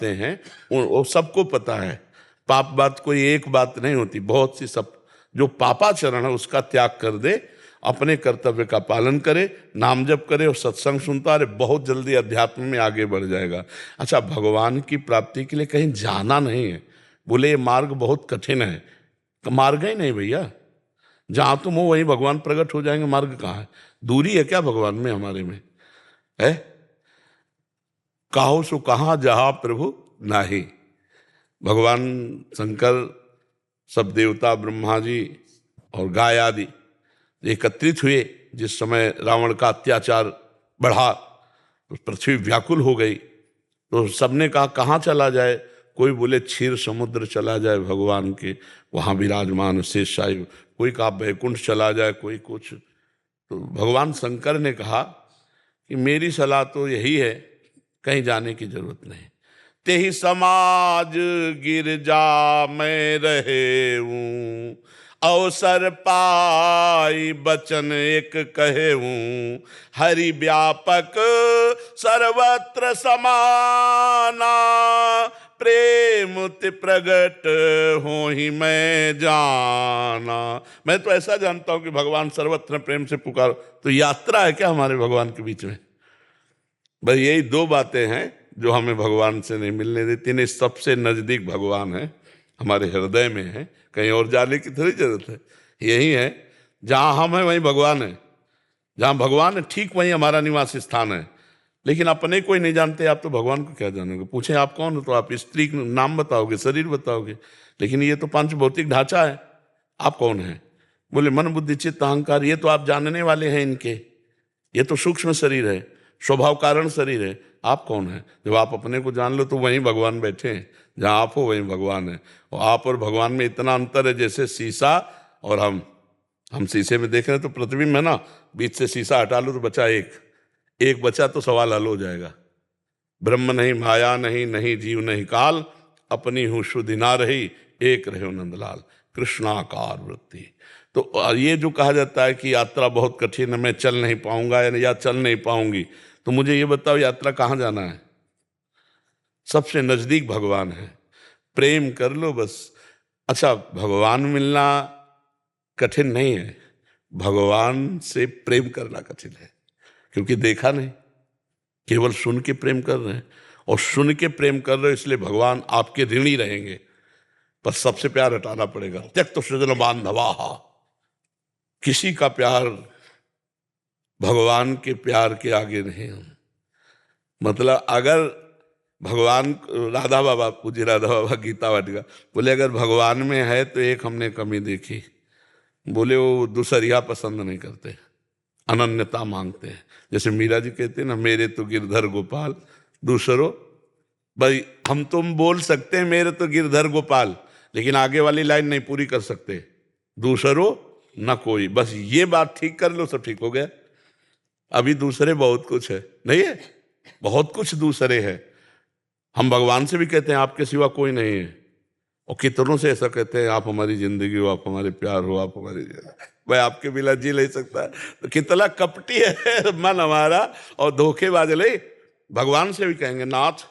हैं वो सबको पता है। पाप बात कोई एक बात नहीं होती, बहुत सी सब। जो पापाचरण है उसका त्याग कर दे, अपने कर्तव्य का पालन करे, नाम जप करे और सत्संग सुनता रहे, बहुत जल्दी अध्यात्म में आगे बढ़ जाएगा। अच्छा, भगवान की प्राप्ति के लिए कहीं जाना नहीं है। बोले ये मार्ग बहुत कठिन है, मार्ग ही नहीं भैया, जहां तुम हो वहीं भगवान प्रकट हो जाएंगे। मार्ग कहाँ है? दूरी है क्या भगवान में हमारे में? है काहो सो कहाँ जहा प्रभु नाही। भगवान शंकर, सब देवता, ब्रह्मा जी और गाय आदि एकत्रित हुए जिस समय रावण का अत्याचार बढ़ा तो पृथ्वी व्याकुल हो गई। तो सबने कहा कहाँ चला जाए? कोई बोले क्षीर समुद्र चला जाए भगवान के, वहाँ विराजमान शेषशायी। कोई कहा बैकुंठ चला जाए, कोई कुछ। तो भगवान शंकर ने कहा कि मेरी सलाह तो यही है, कहीं जाने की जरूरत नहीं। तेहि समाज गिरजा में रहे हूँ, अवसर पाई बचन एक कहे हूँ। हरि व्यापक सर्वत्र समाना, प्रेम ते प्रगट हो ही मैं जाना। मैं तो ऐसा जानता हूं कि भगवान सर्वत्र प्रेम से पुकारो। तो यात्रा है क्या हमारे भगवान के बीच में? भाई यही दो बातें हैं जो हमें भगवान से नहीं मिलने देती। नहीं, सबसे नजदीक भगवान है, हमारे हृदय में है, कहीं और जाने की थोड़ी जरूरत है। यही है, जहां हम हैं वहीं भगवान है, जहां भगवान है ठीक वहीं हमारा निवास स्थान है। लेकिन अपने कोई नहीं जानते, आप तो भगवान को क्या जानोगे? पूछे आप कौन हो तो आप स्त्री का नाम बताओगे, शरीर बताओगे, लेकिन ये तो पंच भौतिक ढांचा है। आप कौन है? बोले मन बुद्धि चित्त अहंकार, ये तो आप जानने वाले हैं इनके, ये तो सूक्ष्म शरीर है, स्वभाव कारण शरीर है। आप कौन है? जब आप अपने को जान लो तो वहीं भगवान बैठे हैं, जहां आप हो वहीं भगवान है। और आप और भगवान में इतना अंतर है जैसे शीशा और हम शीशे में देख रहे हैं तो प्रतिबिंब है ना, बीच से शीशा हटा लो तो बचा एक बचा तो सवाल हल हो जाएगा। ब्रह्म नहीं माया नहीं, नहीं जीव नहीं काल, अपनी हूँ शुद्धि ना रही, एक रहे नंदलाल, कृष्णाकार वृत्ति। तो ये जो कहा जाता है कि यात्रा बहुत कठिन है, मैं चल नहीं पाऊंगा या चल नहीं पाऊंगी, तो मुझे ये बताओ यात्रा कहाँ जाना है? सबसे नजदीक भगवान है, प्रेम कर लो बस। अच्छा, भगवान मिलना कठिन नहीं है, भगवान से प्रेम करना कठिन है, क्योंकि देखा नहीं, केवल सुन के प्रेम कर रहे हैं। और सुन के प्रेम कर रहे हो इसलिए भगवान आपके ऋणी रहेंगे, पर सबसे प्यार हटाना पड़ेगा। त्यक्त तो सृजन बांधवा, किसी का प्यार भगवान के प्यार के आगे नहीं। हम मतलब अगर भगवान, राधा बाबा, पूज्य राधा बाबा गीता वाटिका बोले अगर भगवान में है तो एक हमने कमी देखी। बोले वो दूसरिया पसंद नहीं करते, अनन्यता मांगते हैं। जैसे मीरा जी कहते हैं ना, मेरे तो गिरधर गोपाल दूसरो। भाई हम तुम बोल सकते हैं मेरे तो गिरधर गोपाल, लेकिन आगे वाली लाइन नहीं पूरी कर सकते, दूसरो न कोई। बस ये बात ठीक कर लो, सब ठीक हो गया। अभी दूसरे बहुत कुछ है, नहीं है, बहुत कुछ दूसरे है। हम भगवान से भी कहते हैं आपके सिवा कोई नहीं है, और कितनों से ऐसा कहते हैं आप हमारी जिंदगी हो, आप हमारे प्यार हो, आप हमारी। भाई आपके बिना जी नहीं सकता। तो कितना कपटी है मन हमारा और धोखेबाज। ले भगवान से भी कहेंगे नाथ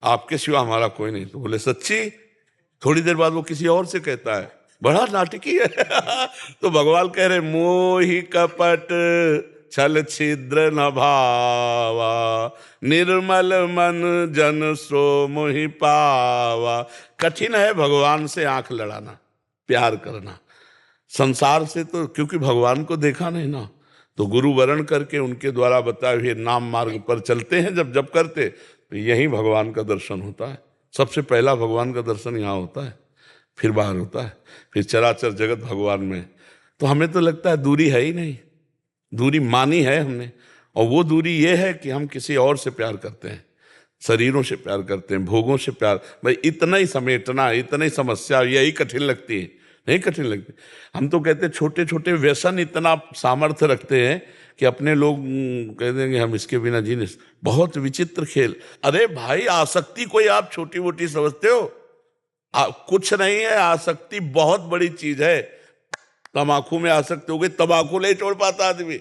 आपके सिवा हमारा कोई नहीं, तो बोले सच्ची। थोड़ी देर बाद वो किसी और से कहता है, बड़ा नाटकी है तो भगवान कह रहे मोहि कपट छल छिद्र न भावा, निर्मल मन जन सो मोहि पावा। कठिन है भगवान से आंख लड़ाना, प्यार करना। संसार से तो क्योंकि भगवान को देखा नहीं ना, तो गुरु वरण करके उनके द्वारा बताए हुए नाम मार्ग पर चलते हैं। जब जब करते तो यही भगवान का दर्शन होता है। सबसे पहला भगवान का दर्शन यहाँ होता है, फिर बाहर होता है, फिर चराचर जगत भगवान में। तो हमें तो लगता है दूरी है ही नहीं, दूरी मानी है हमने। और वो दूरी ये है कि हम किसी और से प्यार करते हैं, शरीरों से प्यार करते हैं, भोगों से प्यार। भाई इतना ही समेटना, इतना ही समस्या, यही कठिन लगती है, नहीं कठिन लगती। हम तो कहते हैं छोटे छोटे व्यसन इतना सामर्थ्य रखते हैं कि अपने लोग कह देंगे हम इसके बिना जी नहीं। बहुत विचित्र खेल। अरे भाई आसक्ति कोई आप छोटी मोटी समझते हो? कुछ नहीं है, आसक्ति बहुत बड़ी चीज है। तम्बाकू में आसक्त हो गए, तम्बाकू नहीं छोड़ पाता आदमी।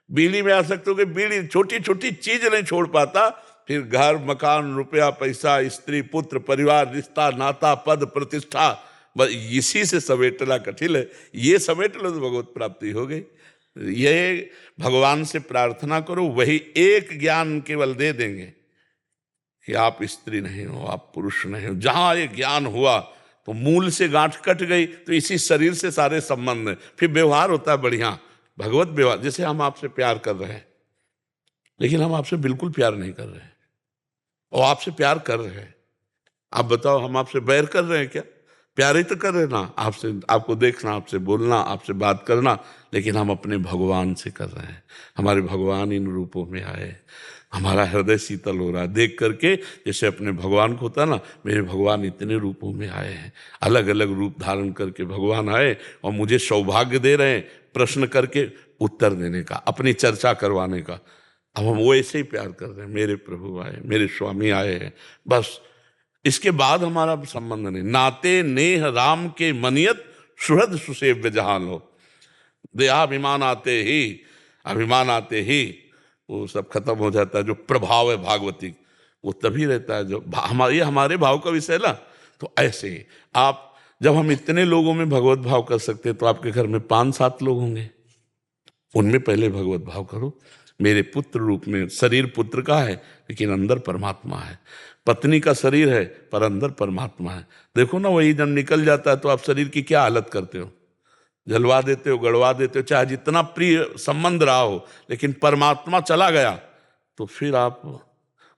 बीड़ी में आसक्त हो गए, बीड़ी, छोटी छोटी चीज नहीं छोड़ पाता। फिर घर मकान रुपया पैसा स्त्री पुत्र परिवार रिश्ता नाता पद प्रतिष्ठा, बस इसी से समेटना कठिन है। ये समेट लो तो भगवत प्राप्ति हो गई। ये भगवान से प्रार्थना करो, वही एक ज्ञान केवल दे देंगे कि आप स्त्री नहीं हो, आप पुरुष नहीं हो। जहां ये ज्ञान हुआ तो मूल से गांठ कट गई, तो इसी शरीर से सारे संबंध हैं। फिर व्यवहार होता है बढ़िया, भगवत व्यवहार। जैसे हम आपसे प्यार कर रहे हैं, लेकिन हम आपसे बिल्कुल प्यार नहीं कर रहे हैं, और आपसे प्यार कर रहे हैं। आप बताओ, हम आपसे बैर कर रहे हैं क्या? प्यार ही तो कर रहे हैं ना आपसे, आपको देखना, आपसे बोलना, आपसे बात करना, लेकिन हम अपने भगवान से कर रहे हैं। हमारे भगवान इन रूपों में आए, हमारा हृदय शीतल हो रहा है देख करके। जैसे अपने भगवान को होता है ना, मेरे भगवान इतने रूपों में आए हैं, अलग अलग रूप धारण करके भगवान आए और मुझे सौभाग्य दे रहे हैं प्रश्न करके उत्तर देने का, अपनी चर्चा करवाने का। अब हम वो ऐसे ही प्यार कर रहे हैं, मेरे प्रभु आए, मेरे स्वामी आए हैं, बस। इसके बाद हमारा संबंध नहीं। नाते नेह राम के मनियत सुहृद सुसेव्य जहान हो। देहाभिमान आते ही, अभिमान आते ही वो सब खत्म हो जाता है। जो प्रभाव है भागवती, वो तभी रहता है जो हमारे भाव का विषय ना। तो ऐसे ही आप, जब हम इतने लोगों में भगवत भाव कर सकते हैं, तो आपके घर में 5-7 लोग होंगे, उनमें पहले भगवत भाव करो। मेरे पुत्र रूप में, शरीर पुत्र का है लेकिन अंदर परमात्मा है, पत्नी का शरीर है पर अंदर परमात्मा है। देखो ना, वही जब निकल जाता है तो आप शरीर की क्या हालत करते हो, जलवा देते हो, गड़वा देते हो, चाहे जितना प्रिय संबंध रहा हो, लेकिन परमात्मा चला गया तो फिर आप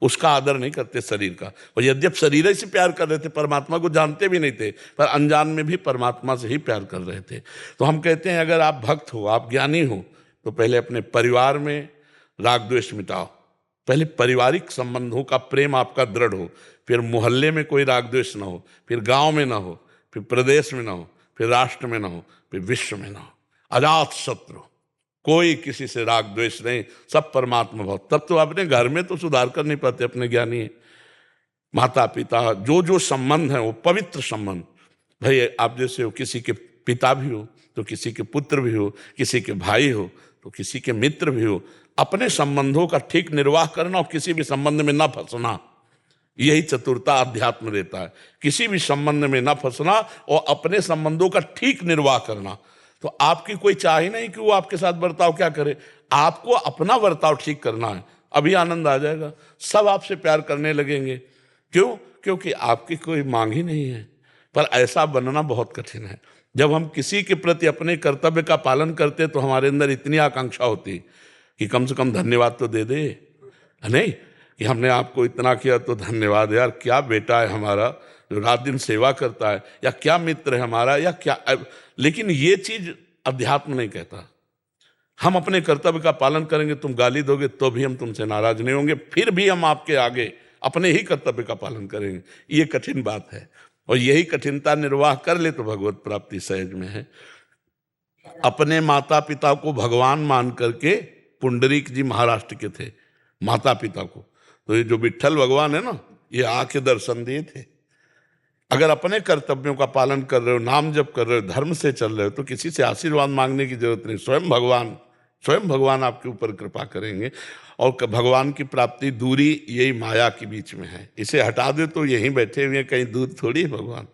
उसका आदर नहीं करते शरीर का। और यद्यप शरीर से प्यार कर रहे थे, परमात्मा को जानते भी नहीं थे, पर अनजान में भी परमात्मा से ही प्यार कर रहे थे। तो हम कहते हैं, अगर आप भक्त हो, आप ज्ञानी हो, तो पहले अपने परिवार में राग द्वेष मिटाओ। पहले पारिवारिक संबंधों का प्रेम आपका दृढ़ हो, फिर मोहल्ले में कोई राग द्वेष ना हो, फिर गांव में ना हो, फिर प्रदेश में ना हो, फिर राष्ट्र में ना हो, फिर विश्व में ना हो। अजात शत्रु, कोई किसी से राग द्वेष नहीं, सब परमात्मा भाव। तब तो अपने घर में तो सुधार कर नहीं पाते, अपने ज्ञानी है। माता पिता जो जो संबंध है वो पवित्र संबंध। भाई आप जैसे हो, किसी के पिता भी हो तो किसी के पुत्र भी हो, किसी के भाई हो तो किसी के मित्र भी हो। अपने संबंधों का ठीक निर्वाह करना और किसी भी संबंध में ना फंसना, यही चतुरता अध्यात्म देता है। किसी भी संबंध में ना फंसना और अपने संबंधों का ठीक निर्वाह करना। तो आपकी कोई चाह ही नहीं कि वो आपके साथ बर्ताव क्या करे, आपको अपना बर्ताव ठीक करना है। अभी आनंद आ जाएगा, सब आपसे प्यार करने लगेंगे। क्यों? क्योंकि आपकी कोई मांग ही नहीं है। पर ऐसा बनना बहुत कठिन है। जब हम किसी के प्रति अपने कर्तव्य का पालन करते तो हमारे अंदर इतनी आकांक्षा होती कि कम से कम धन्यवाद तो दे दे, नहीं कि हमने आपको इतना किया तो धन्यवाद यार, क्या बेटा है हमारा जो रात दिन सेवा करता है, या क्या मित्र है हमारा, या क्या। लेकिन ये चीज अध्यात्म नहीं कहता। हम अपने कर्तव्य का पालन करेंगे, तुम गाली दोगे तो भी हम तुमसे नाराज नहीं होंगे, फिर भी हम आपके आगे अपने ही कर्तव्य का पालन करेंगे। ये कठिन बात है, और यही कठिनता निर्वाह कर ले तो भगवत प्राप्ति सहज में है। अपने माता पिता को भगवान मान करके, पुंडरीक जी महाराष्ट्र के थे, माता पिता को, तो ये जो विट्ठल भगवान है ना, ये आके दर्शन दिए थे। अगर अपने कर्तव्यों का पालन कर रहे हो, नाम जप कर रहे हो, धर्म से चल रहे हो, तो किसी से आशीर्वाद मांगने की जरूरत नहीं। स्वयं भगवान आपके ऊपर कृपा करेंगे। और भगवान की प्राप्ति दूरी यही माया के बीच में है। इसे हटा दे तो यहीं बैठे हुए, कहीं दूर थोड़ी है भगवान।